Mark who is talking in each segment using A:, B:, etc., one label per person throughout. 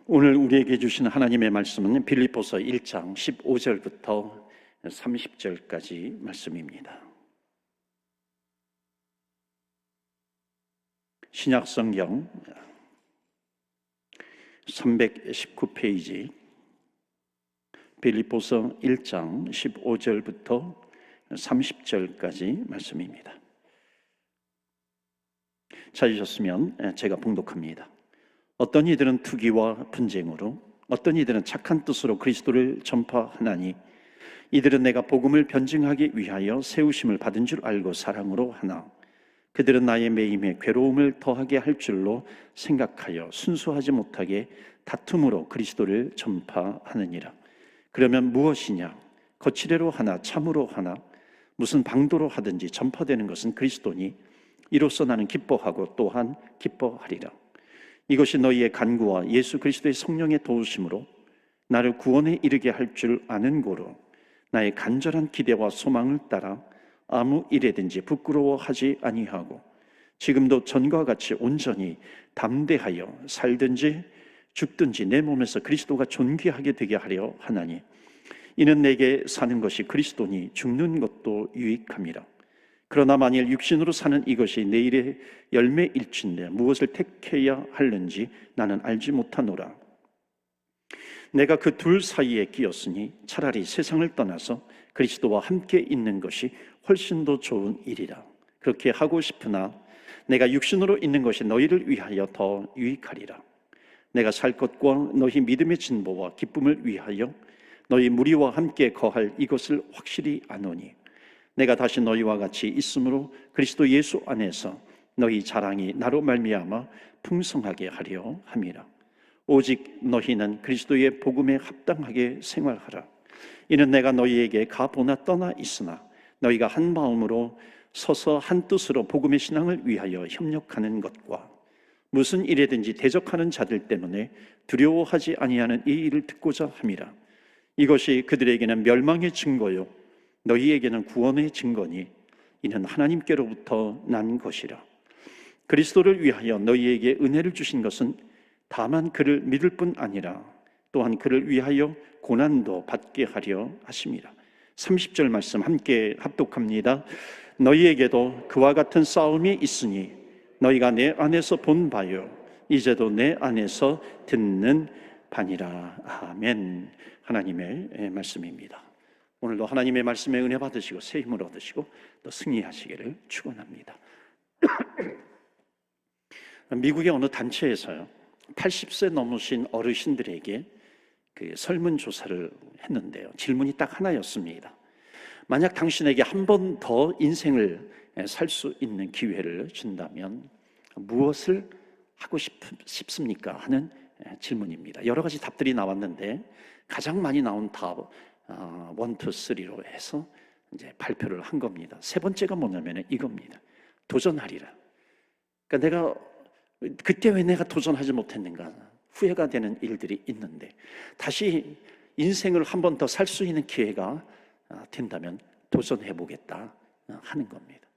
A: 오늘 우리에게 주신 하나님의 말씀은 빌립보서 1장 15절부터 30절까지 말씀입니다. 신약성경 319페이지 빌립보서 1장 15절부터 30절까지 말씀입니다. 찾으셨으면 제가 봉독합니다. 어떤 이들은 투기와 분쟁으로, 어떤 이들은 착한 뜻으로 그리스도를 전파하나니, 이들은 내가 복음을 변증하기 위하여 세우심을 받은 줄 알고 사랑으로 하나, 그들은 나의 매임에 괴로움을 더하게 할 줄로 생각하여 순수하지 못하게 다툼으로 그리스도를 전파하느니라. 그러면 무엇이냐? 거칠애로 하나 참으로 하나 무슨 방도로 하든지 전파되는 것은 그리스도니, 이로써 나는 기뻐하고 또한 기뻐하리라. 이것이 너희의 간구와 예수 그리스도의 성령의 도우심으로 나를 구원에 이르게 할 줄 아는 고로 나의 간절한 기대와 소망을 따라 아무 일에든지 부끄러워하지 아니하고, 지금도 전과 같이 온전히 담대하여 살든지 죽든지 내 몸에서 그리스도가 존귀하게 되게 하려 하나니, 이는 내게 사는 것이 그리스도니 죽는 것도 유익함이라. 그러나 만일 육신으로 사는 이것이 내일의 열매일진데 무엇을 택해야 하는지 나는 알지 못하노라. 내가 그 둘 사이에 끼었으니 차라리 세상을 떠나서 그리스도와 함께 있는 것이 훨씬 더 좋은 일이라. 그렇게 하고 싶으나 내가 육신으로 있는 것이 너희를 위하여 더 유익하리라. 내가 살 것과 너희 믿음의 진보와 기쁨을 위하여 너희 무리와 함께 거할 이것을 확실히 아노니, 내가 다시 너희와 같이 있으므로 그리스도 예수 안에서 너희 자랑이 나로 말미암아 풍성하게 하려 함이라. 오직 너희는 그리스도의 복음에 합당하게 생활하라. 이는 내가 너희에게 가보나 떠나 있으나 너희가 한 마음으로 서서 한 뜻으로 복음의 신앙을 위하여 협력하는 것과 무슨 일에든지 대적하는 자들 때문에 두려워하지 아니하는 이 일을 듣고자 함이라. 이것이 그들에게는 멸망의 증거요 너희에게는 구원의 증거니, 이는 하나님께로부터 난 것이라. 그리스도를 위하여 너희에게 은혜를 주신 것은 다만 그를 믿을 뿐 아니라 또한 그를 위하여 고난도 받게 하려 하심이라. 30절 말씀 함께 합독합니다. 너희에게도 그와 같은 싸움이 있으니 너희가 내 안에서 본 바요 이제도 내 안에서 듣는 바니라. 아멘. 하나님의 말씀입니다. 오늘도 하나님의 말씀에 은혜 받으시고 새 힘을 얻으시고 또 승리하시기를 축원합니다. 미국의 어느 단체에서요 80세 넘으신 어르신들에게 그 설문조사를 했는데요, 질문이 딱 하나였습니다. 만약 당신에게 한 번 더 인생을 살 수 있는 기회를 준다면 무엇을 하고 싶습니까? 하는 질문입니다. 여러 가지 답들이 나왔는데 가장 많이 나온 답 1, 2, 3로 해서 이제 발표를 한 겁니다. 세 번째가 뭐냐면 이겁니다. 도전하리라. 그러니까 내가 그때 왜 내가 도전하지 못했는가 후회가 되는 일들이 있는데 다시 인생을 한 번 더 살 수 있는 기회가 된다면 도전해 보겠다 하는 겁니다.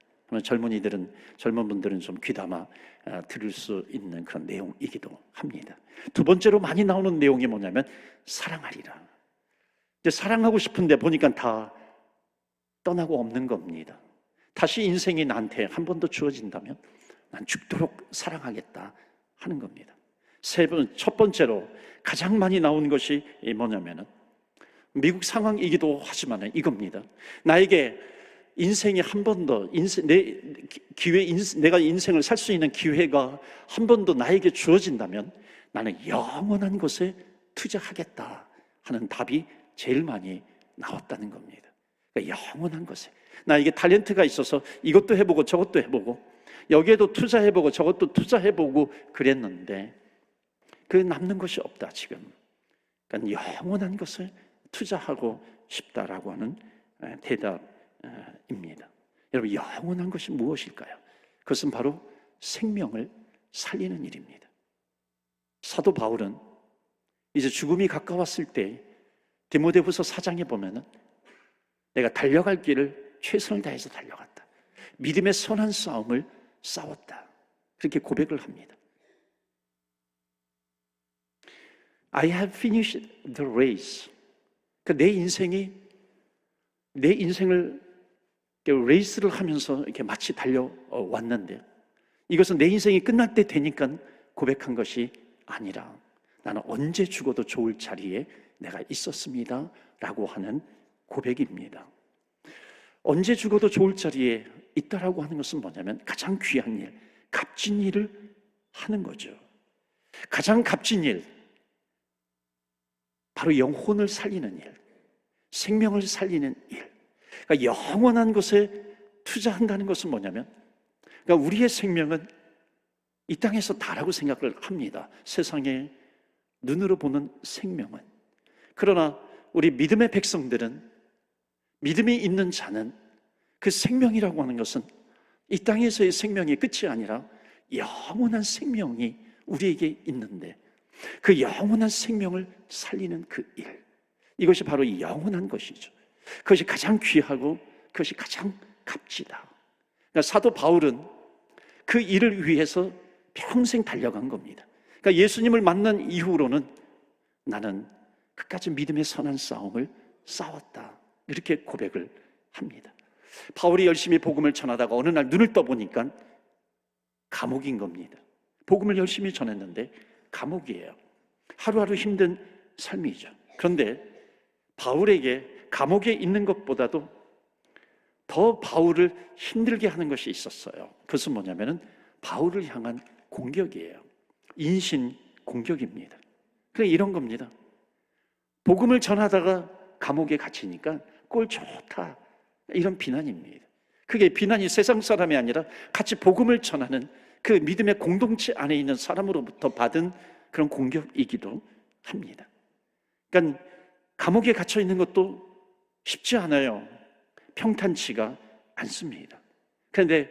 A: 젊은 분들은 좀 귀담아 들을 수 있는 그런 내용이기도 합니다. 두 번째로 많이 나오는 내용이 뭐냐면 사랑하리라. 이제 사랑하고 싶은데 보니까 다 떠나고 없는 겁니다. 다시 인생이 나한테 한 번 더 주어진다면 난 죽도록 사랑하겠다 하는 겁니다. 첫 번째로 가장 많이 나온 것이 뭐냐면은 미국 상황이기도 하지만 이겁니다. 나에게 인생이 한 번 더 내가 인생을 살 수 있는 기회가 한 번 더 나에게 주어진다면 나는 영원한 것에 투자하겠다 하는 답이 제일 많이 나왔다는 겁니다. 그러니까 영원한 것에 나에게 탤런트가 있어서 이것도 해보고 저것도 해보고 여기에도 투자해보고 저것도 투자해보고 그랬는데 그 남는 것이 없다 지금. 그러니까 영원한 것을 투자하고 싶다라고 하는 대답입니다. 여러분, 영원한 것이 무엇일까요? 그것은 바로 생명을 살리는 일입니다. 사도 바울은 이제 죽음이 가까웠을 때 디모데후서 4장에 보면은 내가 달려갈 길을 최선을 다해서 달려갔다. 믿음의 선한 싸움을 싸웠다. 그렇게 고백을 합니다. I have finished the race. 내 인생을 레이스를 하면서 이렇게 마치 달려왔는데, 이것은 내 인생이 끝날 때 되니까 고백한 것이 아니라 나는 언제 죽어도 좋을 자리에 내가 있었습니다 라고 하는 고백입니다. 언제 죽어도 좋을 자리에 있다라고 하는 것은 뭐냐면 가장 귀한 일, 값진 일을 하는 거죠. 가장 값진 일, 바로 영혼을 살리는 일, 생명을 살리는 일. 그러니까 영원한 것에 투자한다는 것은 뭐냐면, 그러니까 우리의 생명은 이 땅에서 다라고 생각을 합니다. 세상의 눈으로 보는 생명은. 그러나 우리 믿음의 백성들은, 믿음이 있는 자는 그 생명이라고 하는 것은 이 땅에서의 생명이 끝이 아니라 영원한 생명이 우리에게 있는데, 그 영원한 생명을 살리는 그 일, 이것이 바로 이 영원한 것이죠. 그것이 가장 귀하고 그것이 가장 값지다. 그러니까 사도 바울은 그 일을 위해서 평생 달려간 겁니다. 그러니까 예수님을 만난 이후로는 나는 끝까지 믿음의 선한 싸움을 싸웠다, 이렇게 고백을 합니다. 바울이 열심히 복음을 전하다가 어느 날 눈을 떠보니까 감옥인 겁니다. 복음을 열심히 전했는데 감옥이에요. 하루하루 힘든 삶이죠. 그런데 바울에게 감옥에 있는 것보다도 더 바울을 힘들게 하는 것이 있었어요. 그것은 뭐냐면은 바울을 향한 공격이에요. 인신 공격입니다. 그래, 이런 겁니다. 복음을 전하다가 감옥에 갇히니까 꼴 좋다, 이런 비난입니다. 그게 비난이 세상 사람이 아니라 같이 복음을 전하는 그 믿음의 공동체 안에 있는 사람으로부터 받은 그런 공격이기도 합니다. 그러니까 감옥에 갇혀 있는 것도 쉽지 않아요. 평탄치가 않습니다. 그런데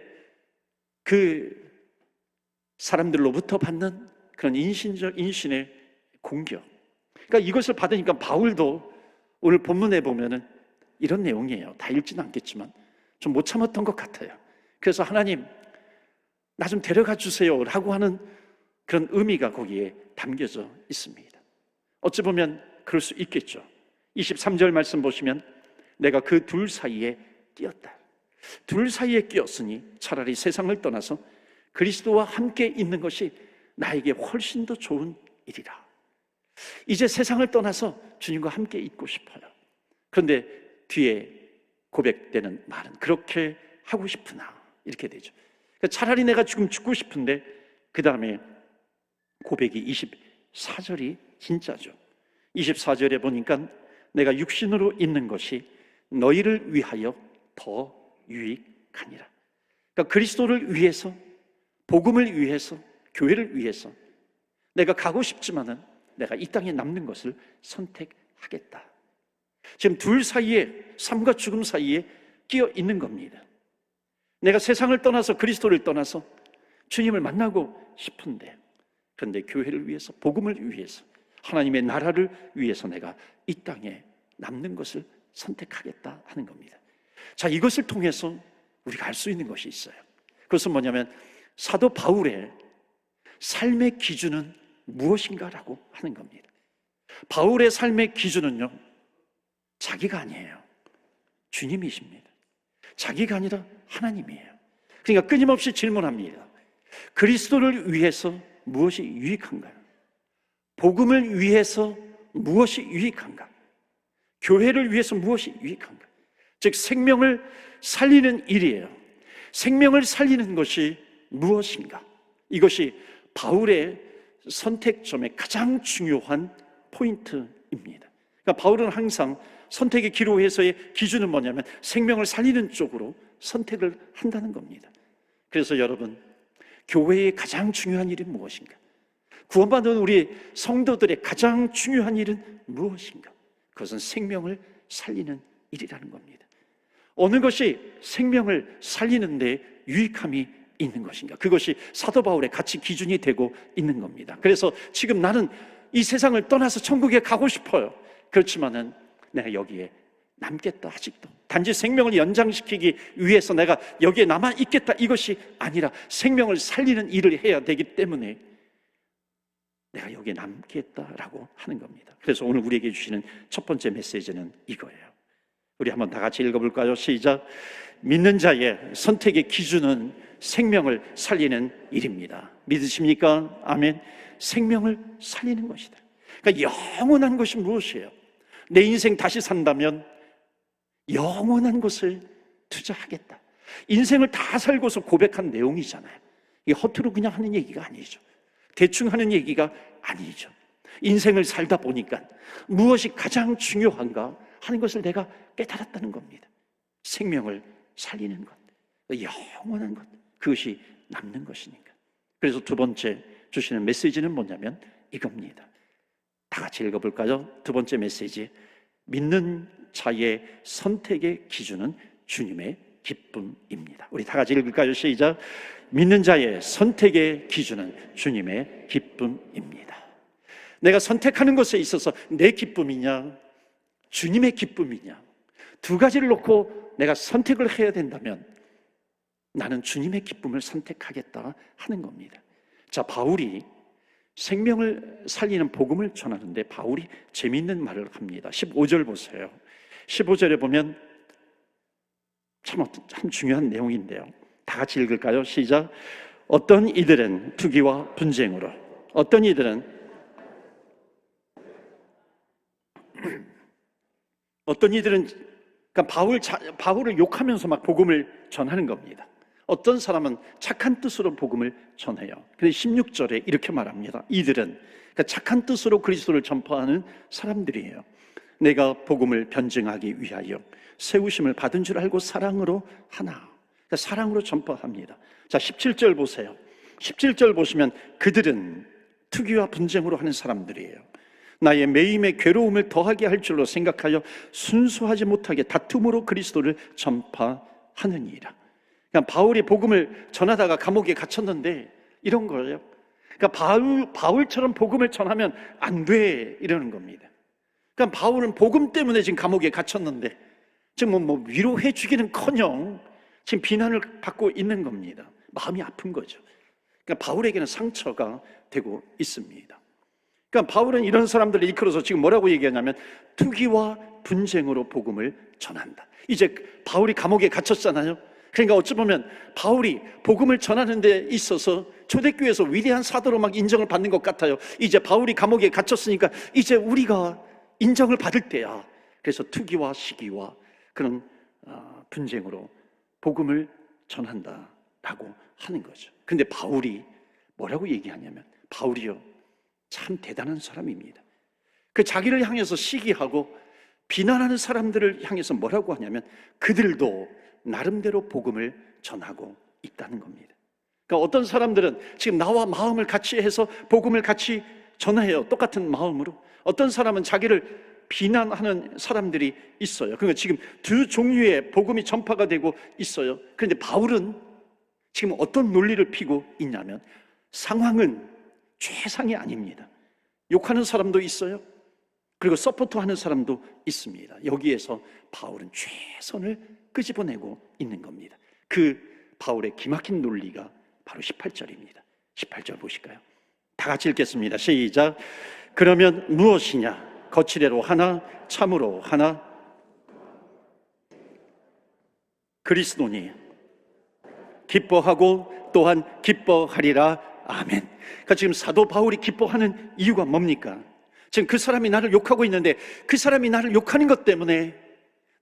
A: 그 사람들로부터 받는 그런 인신의 공격, 그러니까 이것을 받으니까 바울도 오늘 본문에 보면은 이런 내용이에요. 다 읽지는 않겠지만 좀 못 참았던 것 같아요. 그래서 하나님, 나 좀 데려가 주세요 라고 하는 그런 의미가 거기에 담겨져 있습니다. 어찌 보면 그럴 수 있겠죠. 23절 말씀 보시면 내가 그 둘 사이에 끼었다. 둘 사이에 끼었으니 차라리 세상을 떠나서 그리스도와 함께 있는 것이 나에게 훨씬 더 좋은 일이라. 이제 세상을 떠나서 주님과 함께 있고 싶어요. 그런데 뒤에 고백되는 말은 그렇게 하고 싶으나, 이렇게 되죠. 차라리 내가 지금 죽고 싶은데, 그 다음에 고백이 24절이 진짜죠. 24절에 보니까 내가 육신으로 있는 것이 너희를 위하여 더 유익하니라. 그러니까 그리스도를 위해서, 복음을 위해서, 교회를 위해서 내가 가고 싶지만은 내가 이 땅에 남는 것을 선택하겠다. 지금 둘 사이에, 삶과 죽음 사이에 끼어 있는 겁니다. 내가 세상을 떠나서, 그리스도를 떠나서 주님을 만나고 싶은데, 그런데 교회를 위해서, 복음을 위해서, 하나님의 나라를 위해서 내가 이 땅에 남는 것을 선택하겠다 하는 겁니다. 자, 이것을 통해서 우리가 알 수 있는 것이 있어요. 그것은 뭐냐면 사도 바울의 삶의 기준은 무엇인가라고 하는 겁니다. 바울의 삶의 기준은요, 자기가 아니에요. 주님이십니다. 자기가 아니라 하나님이에요. 그러니까 끊임없이 질문합니다. 그리스도를 위해서 무엇이 유익한가요? 복음을 위해서 무엇이 유익한가? 교회를 위해서 무엇이 유익한가? 즉 생명을 살리는 일이에요. 생명을 살리는 것이 무엇인가? 이것이 바울의 선택점의 가장 중요한 포인트입니다. 그러니까 바울은 항상 선택의 기로에서의 기준은 뭐냐면 생명을 살리는 쪽으로 선택을 한다는 겁니다. 그래서 여러분, 교회의 가장 중요한 일은 무엇인가? 구원받은 우리 성도들의 가장 중요한 일은 무엇인가? 그것은 생명을 살리는 일이라는 겁니다. 어느 것이 생명을 살리는 데 유익함이 있는 것인가? 그것이 사도 바울의 가치 기준이 되고 있는 겁니다. 그래서 지금 나는 이 세상을 떠나서 천국에 가고 싶어요. 그렇지만은 내가 여기에 남겠다, 아직도 단지 생명을 연장시키기 위해서 내가 여기에 남아 있겠다, 이것이 아니라 생명을 살리는 일을 해야 되기 때문에 내가 여기에 남겠다라고 하는 겁니다. 그래서 오늘 우리에게 주시는 첫 번째 메시지는 이거예요. 우리 한번 다 같이 읽어볼까요? 시작. 믿는 자의 선택의 기준은 생명을 살리는 일입니다. 믿으십니까? 아멘. 생명을 살리는 것이다. 그러니까 영원한 것이 무엇이에요? 내 인생 다시 산다면 영원한 것을 투자하겠다. 인생을 다 살고서 고백한 내용이잖아요. 이게 허투루 그냥 하는 얘기가 아니죠. 대충 하는 얘기가 아니죠. 인생을 살다 보니까 무엇이 가장 중요한가 하는 것을 내가 깨달았다는 겁니다. 생명을 살리는 것, 영원한 것, 그것이 남는 것이니까. 그래서 두 번째 주시는 메시지는 뭐냐면 이겁니다. 다 같이 읽어볼까요? 두 번째 메시지, 믿는 자의 선택의 기준은 주님의 기쁨입니다. 우리 다 같이 읽을까요? 시작. 믿는 자의 선택의 기준은 주님의 기쁨입니다. 내가 선택하는 것에 있어서 내 기쁨이냐, 주님의 기쁨이냐, 두 가지를 놓고 내가 선택을 해야 된다면 나는 주님의 기쁨을 선택하겠다 하는 겁니다. 자, 바울이 생명을 살리는 복음을 전하는데 바울이 재미있는 말을 합니다. 15절 보세요. 15절에 보면 참 중요한 내용인데요. 다 같이 읽을까요? 시작. 어떤 이들은 투기와 분쟁으로, 어떤 이들은 그러니까 바울을 욕하면서 막 복음을 전하는 겁니다. 어떤 사람은 착한 뜻으로 복음을 전해요. 근데 16절에 이렇게 말합니다. 이들은, 그러니까 착한 뜻으로 그리스도를 전파하는 사람들이에요. 내가 복음을 변증하기 위하여 세우심을 받은 줄 알고 사랑으로 하나. 그러니까 사랑으로 전파합니다. 자, 17절 보세요. 17절 보시면 그들은 투기와 분쟁으로 하는 사람들이에요. 나의 매임의 괴로움을 더하게 할 줄로 생각하여 순수하지 못하게 다툼으로 그리스도를 전파하느니라. 그러니까 바울이 복음을 전하다가 감옥에 gat혔는데 이런 거예요. 그러니까 바울처럼 복음을 전하면 안 돼, 이러는 겁니다. 그러니까 바울은 복음 때문에 지금 감옥에 갇혔는데 지금 뭐 위로해 주기는커녕 지금 비난을 받고 있는 겁니다. 마음이 아픈 거죠. 그러니까 바울에게는 상처가 되고 있습니다. 그러니까 바울은 이런 사람들을 이끌어서 지금 뭐라고 얘기하냐면 투기와 분쟁으로 복음을 전한다. 이제 바울이 감옥에 갇혔잖아요. 그러니까 어찌 보면 바울이 복음을 전하는 데 있어서 초대교회에서 위대한 사도로 막 인정을 받는 것 같아요. 이제 바울이 감옥에 갇혔으니까 이제 우리가 인정을 받을 때야. 그래서 투기와 시기와 그런 분쟁으로 복음을 전한다라고 하는 거죠. 근데 바울이 뭐라고 얘기하냐면 바울이요, 참 대단한 사람입니다. 그 자기를 향해서 시기하고 비난하는 사람들을 향해서 뭐라고 하냐면 그들도 나름대로 복음을 전하고 있다는 겁니다. 그러니까 어떤 사람들은 지금 나와 마음을 같이 해서 복음을 같이 전해요. 똑같은 마음으로. 어떤 사람은 자기를 비난하는 사람들이 있어요. 그러니까 지금 두 종류의 복음이 전파가 되고 있어요. 그런데 바울은 지금 어떤 논리를 피고 있냐면 상황은 최상이 아닙니다. 욕하는 사람도 있어요. 그리고 서포트하는 사람도 있습니다. 여기에서 바울은 최선을 끄집어내고 있는 겁니다. 그 바울의 기막힌 논리가 바로 18절입니다. 18절 보실까요? 다 같이 읽겠습니다. 시작. 그러면 무엇이냐? 거칠애로 하나, 참으로 하나, 그리스도니 기뻐하고 또한 기뻐하리라. 아멘. 그러니까 지금 사도 바울이 기뻐하는 이유가 뭡니까? 지금 그 사람이 나를 욕하고 있는데 그 사람이 나를 욕하는 것 때문에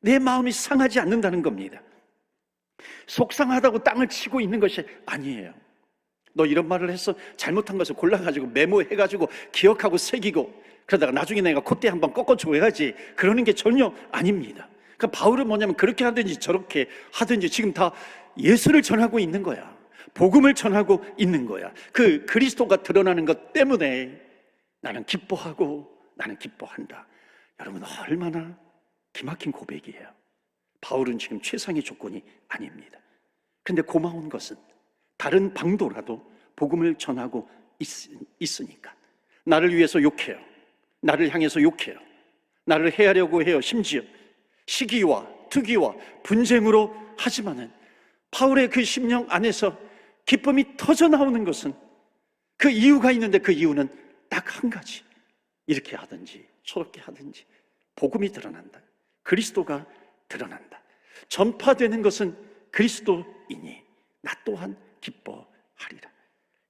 A: 내 마음이 상하지 않는다는 겁니다. 속상하다고 땅을 치고 있는 것이 아니에요. 너 이런 말을 해서 잘못한 것을 골라가지고 메모해가지고 기억하고 새기고 그러다가 나중에 내가 콧대 한번 꺾어줘야지 그러는 게 전혀 아닙니다. 그러니까 바울은 뭐냐면 그렇게 하든지 저렇게 하든지 지금 다 예수를 전하고 있는 거야. 복음을 전하고 있는 거야. 그 그리스도가 드러나는 것 때문에 나는 기뻐하고 나는 기뻐한다. 여러분 얼마나 기막힌 고백이에요. 바울은 지금 최상의 조건이 아닙니다. 그런데 고마운 것은 다른 방도라도 복음을 전하고 있으니까 나를 위해서 욕해요. 나를 향해서 욕해요. 나를 해하려고 해요. 심지어 시기와 투기와 분쟁으로 하지만은 바울의 그 심령 안에서 기쁨이 터져 나오는 것은 그 이유가 있는데 그 이유는 딱 한 가지, 이렇게 하든지 저렇게 하든지 복음이 드러난다. 그리스도가 드러난다. 전파되는 것은 그리스도이니 나 또한 기뻐하리라.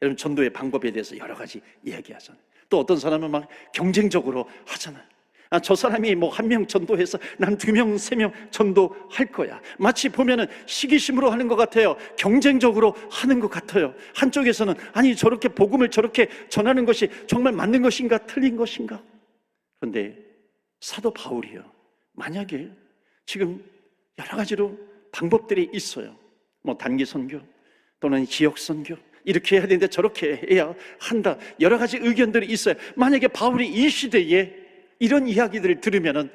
A: 여러분, 전도의 방법에 대해서 여러 가지 이야기하잖아요. 또 어떤 사람은 막 경쟁적으로 하잖아요. 저 사람이 뭐 1명 전도해서 난 2명, 3명 전도할 거야. 마치 보면은 시기심으로 하는 것 같아요. 경쟁적으로 하는 것 같아요. 한쪽에서는 아니, 저렇게 복음을 저렇게 전하는 것이 정말 맞는 것인가 틀린 것인가. 그런데 사도 바울이요, 만약에 지금 여러 가지로 방법들이 있어요. 뭐 단기 선교 또는 지역 선교, 이렇게 해야 되는데 저렇게 해야 한다. 여러 가지 의견들이 있어요. 만약에 바울이 이 시대에 이런 이야기들을 들으면은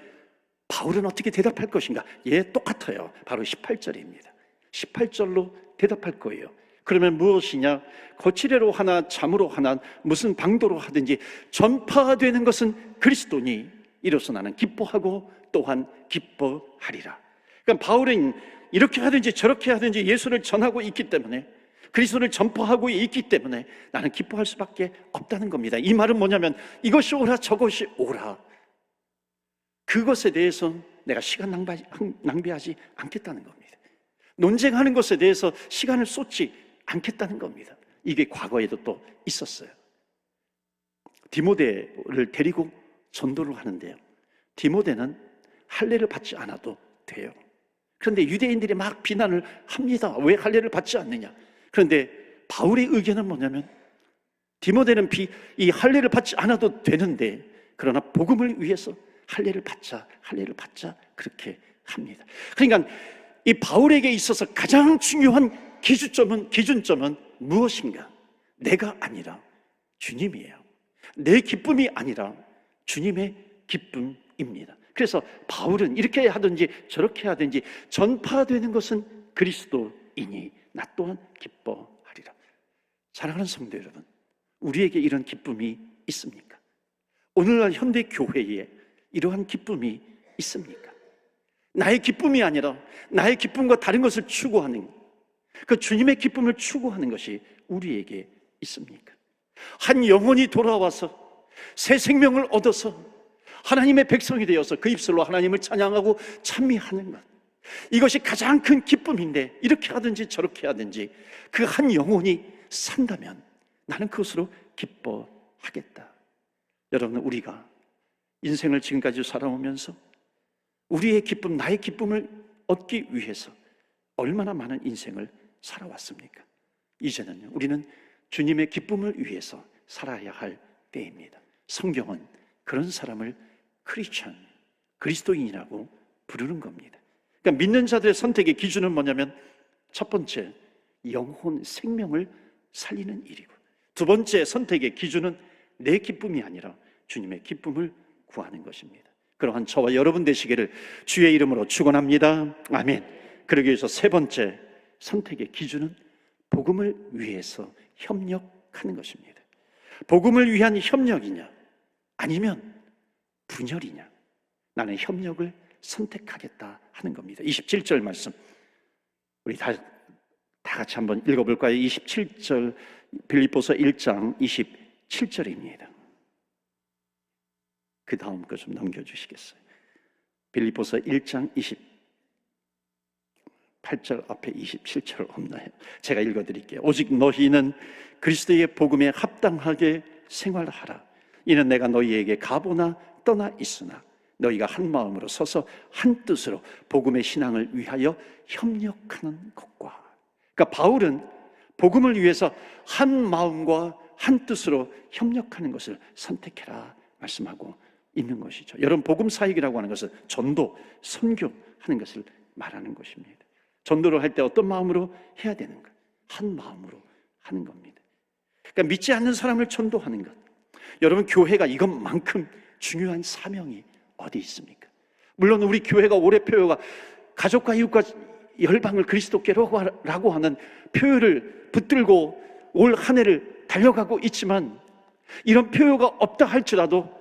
A: 바울은 어떻게 대답할 것인가? 예, 똑같아요. 바로 18절입니다. 18절로 대답할 거예요. 그러면 무엇이냐? 거칠애로 하나 잠으로 하나 무슨 방도로 하든지 전파되는 것은 그리스도니 이로써 나는 기뻐하고 또한 기뻐하리라. 그러니까 바울은 이렇게 하든지 저렇게 하든지 예수를 전하고 있기 때문에, 그리스도를 전파하고 있기 때문에 나는 기뻐할 수밖에 없다는 겁니다. 이 말은 뭐냐면 이것이 옳아 저것이 옳아, 그것에 대해서 내가 시간 낭비하지 않겠다는 겁니다. 논쟁하는 것에 대해서 시간을 쏟지 않겠다는 겁니다. 이게 과거에도 또 있었어요. 디모데를 데리고 전도를 하는데요, 디모데는 할례를 받지 않아도 돼요. 그런데 유대인들이 막 비난을 합니다. 왜 할례를 받지 않느냐? 그런데 바울의 의견은 뭐냐면 디모데는 이 할례를 받지 않아도 되는데, 그러나 복음을 위해서 할례를 받자 그렇게 합니다. 그러니까 이 바울에게 있어서 가장 중요한 기준점은 무엇인가? 내가 아니라 주님이에요. 내 기쁨이 아니라 주님의 기쁨입니다. 그래서 바울은 이렇게 하든지 저렇게 하든지 전파되는 것은 그리스도이니 나 또한 기뻐하리라. 사랑하는 성도 여러분, 우리에게 이런 기쁨이 있습니까? 오늘날 현대 교회에 이러한 기쁨이 있습니까? 나의 기쁨이 아니라 나의 기쁨과 다른 것을 추구하는, 그 주님의 기쁨을 추구하는 것이 우리에게 있습니까? 한 영혼이 돌아와서 새 생명을 얻어서 하나님의 백성이 되어서 그 입술로 하나님을 찬양하고 찬미하는 것, 이것이 가장 큰 기쁨인데, 이렇게 하든지 저렇게 하든지 그 한 영혼이 산다면 나는 그것으로 기뻐하겠다. 여러분, 우리가 인생을 지금까지 살아오면서 우리의 기쁨, 나의 기쁨을 얻기 위해서 얼마나 많은 인생을 살아왔습니까? 이제는요, 우리는 주님의 기쁨을 위해서 살아야 할 때입니다. 성경은 그런 사람을 크리스찬, 그리스도인이라고 부르는 겁니다. 그러니까 믿는 자들의 선택의 기준은 뭐냐면, 첫 번째, 영혼, 생명을 살리는 일이고, 두 번째 선택의 기준은 내 기쁨이 아니라 주님의 기쁨을 구하는 것입니다. 그러한 저와 여러분 되시기를 주의 이름으로 축원합니다. 아멘. 그러기 위해서 세 번째 선택의 기준은 복음을 위해서 협력하는 것입니다. 복음을 위한 협력이냐 아니면 분열이냐, 나는 협력을 선택하겠다 하는 겁니다. 27절 말씀 우리 다 같이 한번 읽어볼까요? 27절, 빌립보서 1장 27절입니다. 그 다음 거 좀 넘겨주시겠어요? 빌립보서 1장 28절 앞에 27절 없나요? 제가 읽어드릴게요. 오직 너희는 그리스도의 복음에 합당하게 생활하라. 이는 내가 너희에게 가보나 떠나 있으나 너희가 한 마음으로 서서 한 뜻으로 복음의 신앙을 위하여 협력하는 것과. 그러니까 바울은 복음을 위해서 한 마음과 한 뜻으로 협력하는 것을 선택해라 말씀하고 있는 것이죠. 여러분, 복음 사역이라고 하는 것은 전도, 선교하는 것을 말하는 것입니다. 전도를 할 때 어떤 마음으로 해야 되는가? 한 마음으로 하는 겁니다. 그러니까 믿지 않는 사람을 전도하는 것. 여러분, 교회가 이것만큼 중요한 사명이 어디 있습니까? 물론 우리 교회가 올해 표어가 가족과 이웃과 열방을 그리스도께로라고 하는 표어를 붙들고 올 한 해를 달려가고 있지만, 이런 표어가 없다 할지라도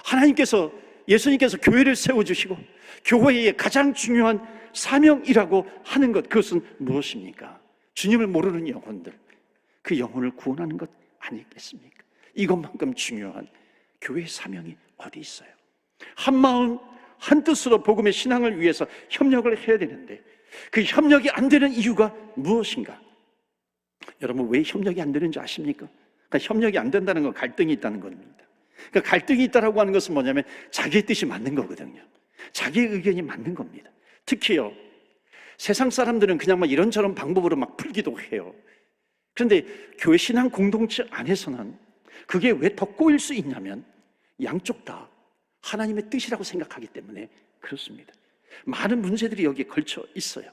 A: 하나님께서, 예수님께서 교회를 세워주시고 교회의 가장 중요한 사명이라고 하는 것, 그것은 무엇입니까? 주님을 모르는 영혼들, 그 영혼을 구원하는 것 아니겠습니까? 이것만큼 중요한 교회의 사명이 어디 있어요? 한 마음 한 뜻으로 복음의 신앙을 위해서 협력을 해야 되는데 그 협력이 안 되는 이유가 무엇인가? 여러분, 왜 협력이 안 되는지 아십니까? 그러니까 협력이 안 된다는 건 갈등이 있다는 겁니다. 그러니까 갈등이 있다라고 하는 것은 뭐냐면 자기의 뜻이 맞는 거거든요. 자기의 의견이 맞는 겁니다. 특히요, 세상 사람들은 그냥 막 이런저런 방법으로 막 풀기도 해요. 그런데 교회 신앙 공동체 안에서는 그게 왜 더 꼬일 수 있냐면 양쪽 다 하나님의 뜻이라고 생각하기 때문에 그렇습니다. 많은 문제들이 여기에 걸쳐 있어요.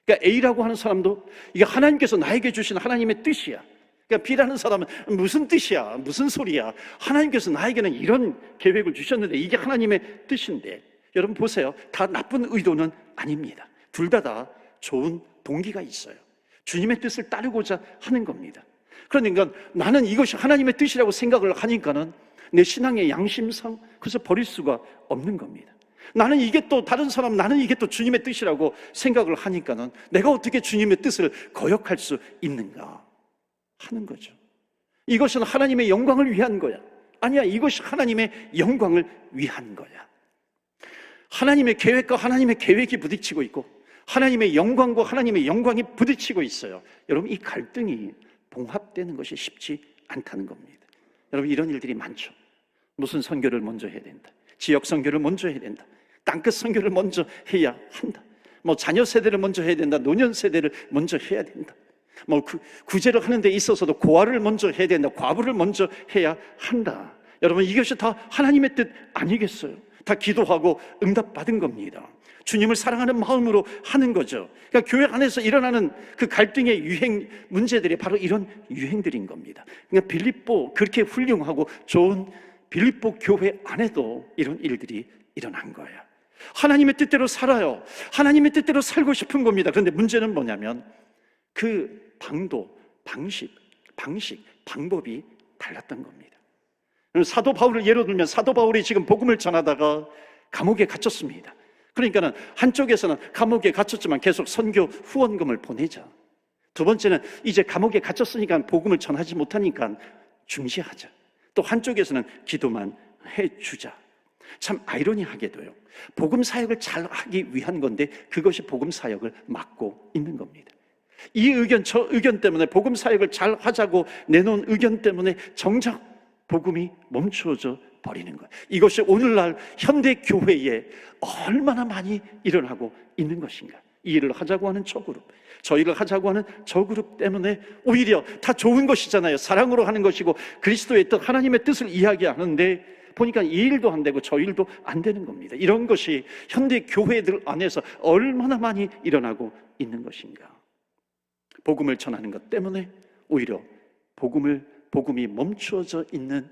A: 그러니까 A라고 하는 사람도 이게 하나님께서 나에게 주신 하나님의 뜻이야. 그러니까 B라는 사람은 무슨 뜻이야? 무슨 소리야? 하나님께서 나에게는 이런 계획을 주셨는데 이게 하나님의 뜻인데, 여러분 보세요. 다 나쁜 의도는 아닙니다. 둘 다 좋은 동기가 있어요. 주님의 뜻을 따르고자 하는 겁니다. 그러니까 나는 이것이 하나님의 뜻이라고 생각을 하니까는 내 신앙의 양심상 그것을 버릴 수가 없는 겁니다. 나는 이게 또 다른 사람, 나는 이게 또 주님의 뜻이라고 생각을 하니까는 내가 어떻게 주님의 뜻을 거역할 수 있는가 하는 거죠. 이것은 하나님의 영광을 위한 거야. 아니야, 이것이 하나님의 영광을 위한 거야. 하나님의 계획과 하나님의 계획이 부딪히고 있고 하나님의 영광과 하나님의 영광이 부딪히고 있어요. 여러분, 이 갈등이 봉합되는 것이 쉽지 않다는 겁니다. 여러분, 이런 일들이 많죠. 무슨 선교를 먼저 해야 된다, 지역 선교를 먼저 해야 된다, 땅끝 선교를 먼저 해야 한다, 뭐 자녀 세대를 먼저 해야 된다, 노년 세대를 먼저 해야 된다, 뭐 구제를 하는 데 있어서도 고아를 먼저 해야 된다, 과부를 먼저 해야 한다. 여러분, 이것이 다 하나님의 뜻 아니겠어요? 다 기도하고 응답받은 겁니다. 주님을 사랑하는 마음으로 하는 거죠. 그러니까 교회 안에서 일어나는 그 갈등의 유행 문제들이 바로 이런 유행들인 겁니다. 그러니까 빌립보, 그렇게 훌륭하고 좋은 빌립보 교회 안에도 이런 일들이 일어난 거예요. 하나님의 뜻대로 살아요. 하나님의 뜻대로 살고 싶은 겁니다. 그런데 문제는 뭐냐면 그 방도, 방법이 달랐던 겁니다. 사도 바울을 예로 들면 사도 바울이 지금 복음을 전하다가 감옥에 갇혔습니다. 그러니까는 한쪽에서는 감옥에 갇혔지만 계속 선교 후원금을 보내자. 두 번째는 이제 감옥에 갇혔으니까 복음을 전하지 못하니까 중지하자. 또 한쪽에서는 기도만 해주자. 참 아이러니하게도요, 복음 사역을 잘 하기 위한 건데 그것이 복음 사역을 막고 있는 겁니다. 이 의견 저 의견 때문에 복음 사역을 잘 하자고 내놓은 의견 때문에 정작 복음이 멈추어져 버리는 거예요. 이것이 오늘날 현대 교회에 얼마나 많이 일어나고 있는 것인가. 이 일을 하자고 하는 저 그룹, 저 일을 하자고 하는 저 그룹 때문에 오히려 다 좋은 것이잖아요. 사랑으로 하는 것이고 그리스도의 뜻, 하나님의 뜻을 이야기하는데 보니까 이 일도 안 되고 저 일도 안 되는 겁니다. 이런 것이 현대 교회들 안에서 얼마나 많이 일어나고 있는 것인가. 복음을 전하는 것 때문에 오히려 복음이 멈추어져 있는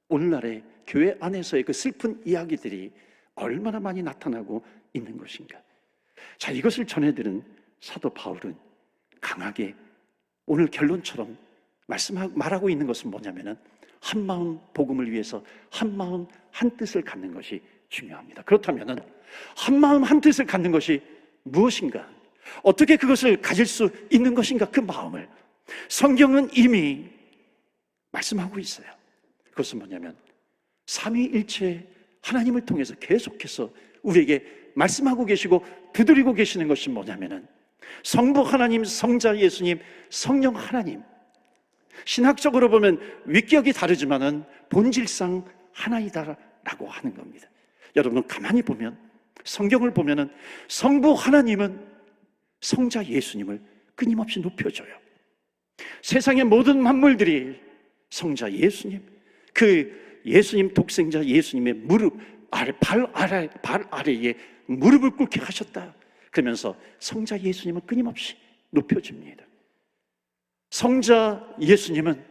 A: 오늘날의 교회 안에서의 그 슬픈 이야기들이 얼마나 많이 나타나고 있는 것인가. 자, 이것을 전해드린 사도 바울은 강하게 오늘 결론처럼 말하고 있는 것은 뭐냐면은 한 마음 복음을 위해서 한 마음 한 뜻을 갖는 것이 중요합니다. 그렇다면은 한 마음 한 뜻을 갖는 것이 무엇인가? 어떻게 그것을 가질 수 있는 것인가? 그 마음을 성경은 이미 말씀하고 있어요. 그것은 뭐냐면 삼위일체 하나님을 통해서 계속해서 우리에게 말씀하고 계시고 두드리고 계시는 것이 뭐냐면은 성부 하나님, 성자 예수님, 성령 하나님. 신학적으로 보면 위격이 다르지만은 본질상 하나이다라고 하는 겁니다. 여러분, 가만히 보면 성경을 보면은 성부 하나님은 성자 예수님을 끊임없이 높여줘요. 세상의 모든 만물들이 성자 예수님, 그 예수님 독생자 예수님의 발 아래에 무릎을 꿇게 하셨다. 그러면서 성자 예수님은 끊임없이 높여줍니다. 성자 예수님은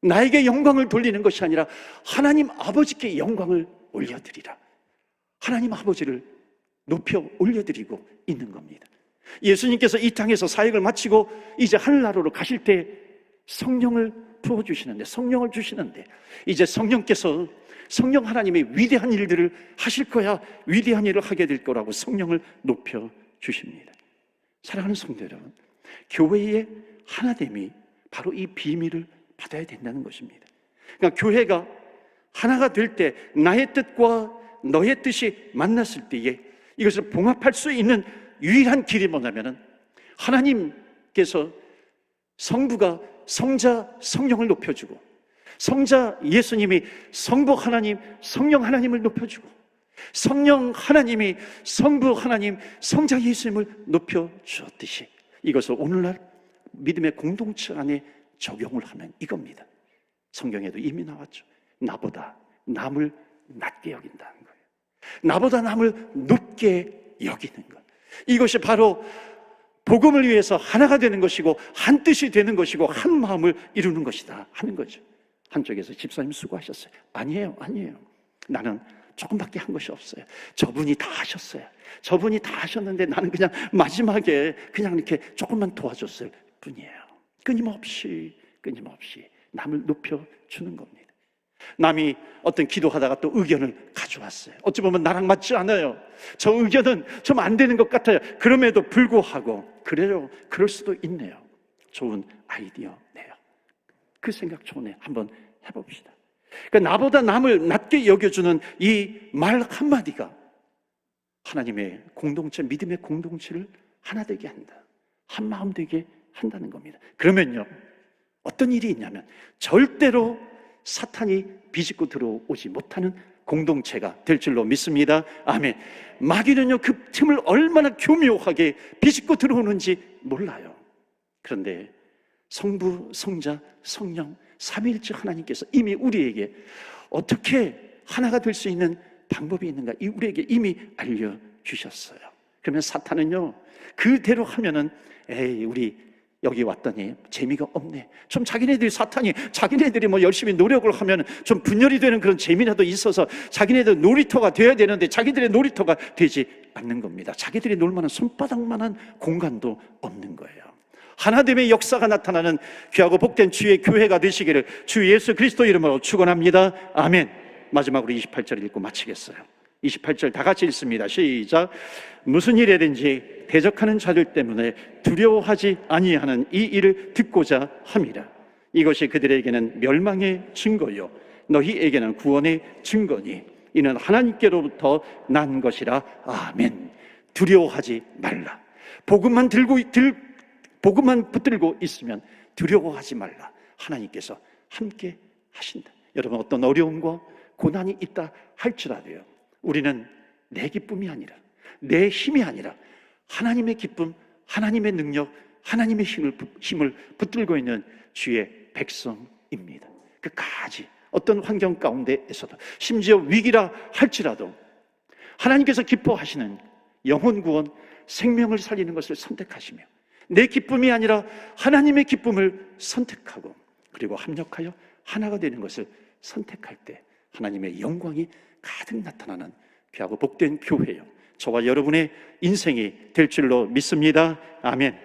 A: 나에게 영광을 돌리는 것이 아니라 하나님 아버지께 영광을 올려드리라. 하나님 아버지를 높여 올려드리고 있는 겁니다. 예수님께서 이 땅에서 사역을 마치고 이제 하늘나라로 가실 때 성령을 부어주시는데, 성령을 주시는데 이제 성령께서 성령 하나님의 위대한 일들을 하실 거야, 위대한 일을 하게 될 거라고 성령을 높여주십니다. 사랑하는 성도 여러분, 교회의 하나됨이 바로 이 비밀을 받아야 된다는 것입니다. 그러니까 교회가 하나가 될 때 나의 뜻과 너의 뜻이 만났을 때에 이것을 봉합할 수 있는 유일한 길이 뭐냐면은 하나님께서 성부가 성자 성령을 높여주고 성자 예수님이 성부 하나님 성령 하나님을 높여주고 성령 하나님이 성부 하나님 성자 예수님을 높여주었듯이 이것을 오늘날 믿음의 공동체 안에 적용을 하면 이겁니다. 성경에도 이미 나왔죠. 나보다 남을 낮게 여긴다는 거예요. 나보다 남을 높게 여기는 것. 이것이 바로 복음을 위해서 하나가 되는 것이고 한 뜻이 되는 것이고 한 마음을 이루는 것이다 하는 거죠. 한쪽에서 집사님 수고하셨어요. 아니에요. 나는 조금밖에 한 것이 없어요. 저분이 다 하셨어요. 저분이 다 하셨는데 나는 그냥 마지막에 그냥 이렇게 조금만 도와줬을 뿐이에요. 끊임없이 남을 높여주는 겁니다. 남이 어떤 기도하다가 또 의견을 가져왔어요. 어찌 보면 나랑 맞지 않아요. 저 의견은 좀 안 되는 것 같아요. 그럼에도 불구하고 그래요. 그럴 수도 있네요. 좋은 아이디어네요. 그 생각 좋네. 한번 해봅시다. 그러니까 나보다 남을 낮게 여겨주는 이 말 한마디가 하나님의 공동체, 믿음의 공동체를 하나 되게 한다. 한 마음 되게 한다는 겁니다. 그러면요, 어떤 일이 있냐면 절대로 사탄이 비집고 들어오지 못하는 공동체가 될 줄로 믿습니다. 아멘. 마귀는요, 그 틈을 얼마나 교묘하게 비집고 들어오는지 몰라요. 그런데 성부, 성자, 성령 삼위일체 하나님께서 이미 우리에게 어떻게 하나가 될 수 있는 방법이 있는가 우리에게 이미 알려주셨어요. 그러면 사탄은요, 그대로 하면은 에이 우리 여기 왔더니 재미가 없네. 좀 자기네들이 뭐 열심히 노력을 하면 좀 분열이 되는 그런 재미라도 있어서 자기네들 놀이터가 돼야 되는데 자기들의 놀이터가 되지 않는 겁니다. 자기들이 놀 만한 손바닥만한 공간도 없는 거예요. 하나됨의 역사가 나타나는 귀하고 복된 주의 교회가 되시기를 주 예수 그리스도 이름으로 축원합니다. 아멘. 마지막으로 28절 읽고 마치겠어요. 28절 다 같이 읽습니다. 시작. 무슨 일이든지 대적하는 자들 때문에 두려워하지 아니하는 이 일을 듣고자 함이라. 이것이 그들에게는 멸망의 증거요 너희에게는 구원의 증거니 이는 하나님께로부터 난 것이라. 아멘. 두려워하지 말라. 복음만 붙들고 있으면 두려워하지 말라. 하나님께서 함께 하신다. 여러분, 어떤 어려움과 고난이 있다 할지라도요, 우리는 내 기쁨이 아니라 내 힘이 아니라 하나님의 기쁨, 하나님의 능력, 하나님의 힘을 붙들고 있는 주의 백성입니다. 끝까지 어떤 환경 가운데에서도 심지어 위기라 할지라도 하나님께서 기뻐하시는 영혼 구원, 생명을 살리는 것을 선택하시며 내 기쁨이 아니라 하나님의 기쁨을 선택하고 그리고 합력하여 하나가 되는 것을 선택할 때 하나님의 영광이 가득 나타나는 귀하고 복된 교회요 저와 여러분의 인생이 될 줄로 믿습니다. 아멘.